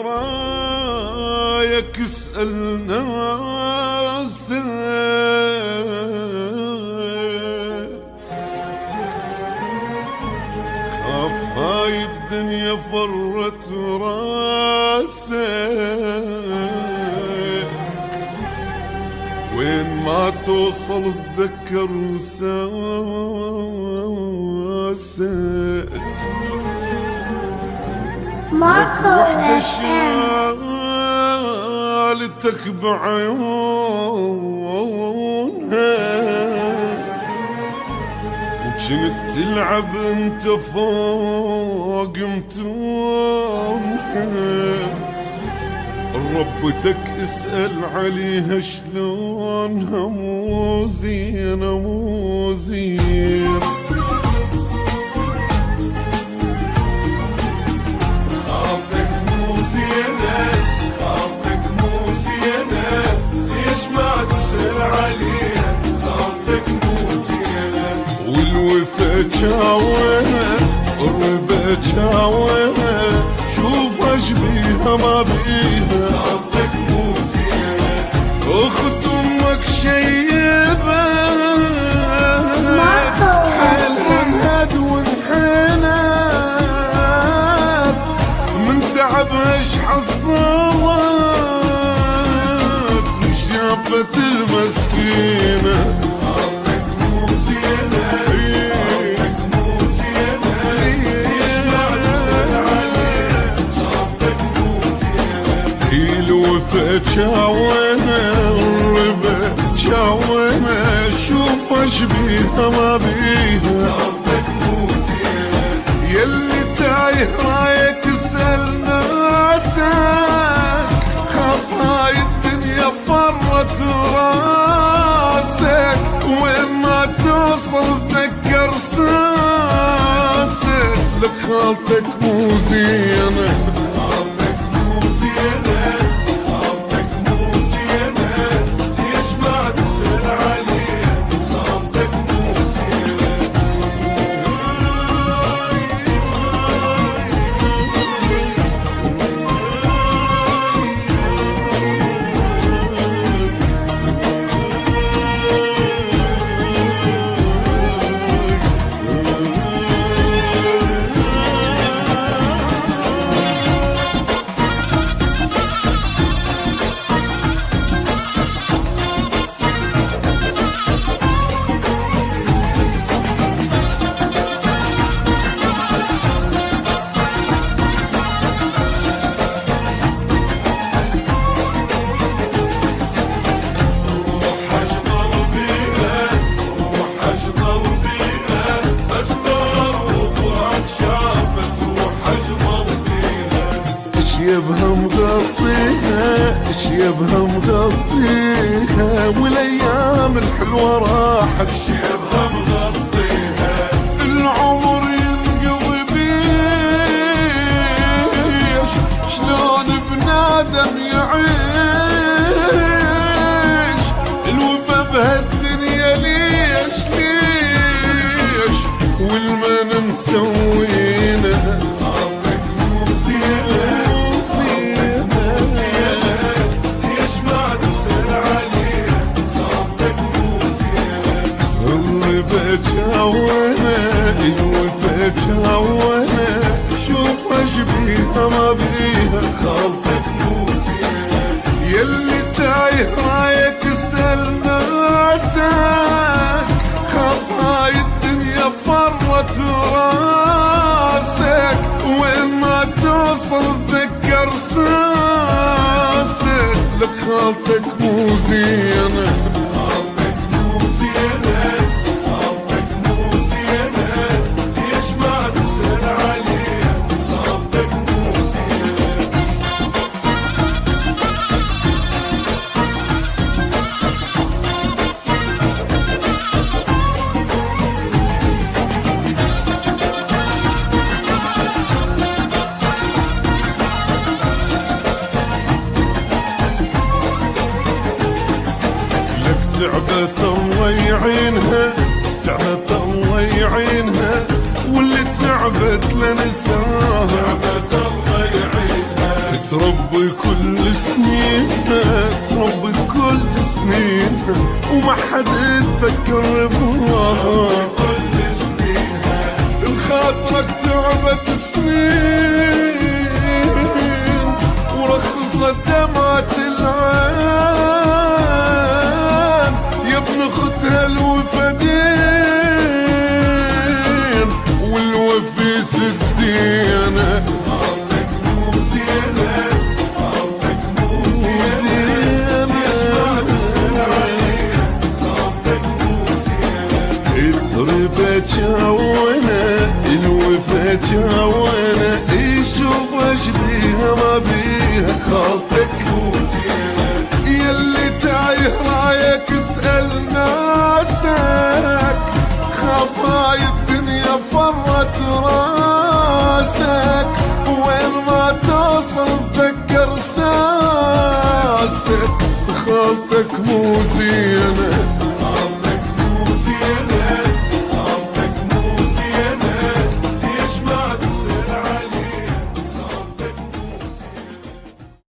رايك اسأل ناسك خاف هاي الدنيا فرت راسك وين ما توصل تذكر وساسك وحدة شالتك بعيونها وجنت تلعب انت فوق متونها ربتك اسأل عليها شلونها مو زينة مو زين جاونا الربا جاونا شوف اشبيها ما بيها خطك مو زينة اخت امك شيبة حيلها انهد وانحنت من تعبها اش حصلت وشافت المسكينة جاونا الربا جاونا شوف اشبيها ما بيها خطك مو زينة يلي تايه رايك اسأل ناسك خاف هاي الدنيا فرت راسك وين ما توصل تذكر ساسك لك خالتك مو زينة شيبها مغطيها شيبها مغطيها والايام الحلوه راحت شيبها مغطيها العمر ينقضي بيش شلون بنادم يعيش الوفا بهالدنيا ليش ليش والمن مسوينها جاونا الوفا جاونا شوف اشبيها ما بيها خالتك مو زينة يلي تايه رايك اسأل ناسك خاف هاي الدنيا فرت راسك وين ما توصل تذكر ساسك لك خالتك مو زينة تعبت الله يعينها، تعبت الله يعينها، واللي تعبت لنساها، تعبت الله يعينها. تربي كل سنينها، تربي كل سنينها، وما حد يتذكر بها كل سنينها. بخاطرك تعبت سنين ورخصت دمعة العين، يا ابن اختها الوفدين والوفي سدينا. خاطرك مو زينة، خاطرك مو زينة، يشبه تسأل عليها، خاطرك مو زينة. الضربة جاونا، الوفا جاونا، يشوف اش بيها ما بيها، خاطرك مو زينة. يلي تايه رايك اسأل ناسك، خاف هاي الدنيا فرت راسك، وين ما توصل تذكر ساسك، خاطرك مو زينة.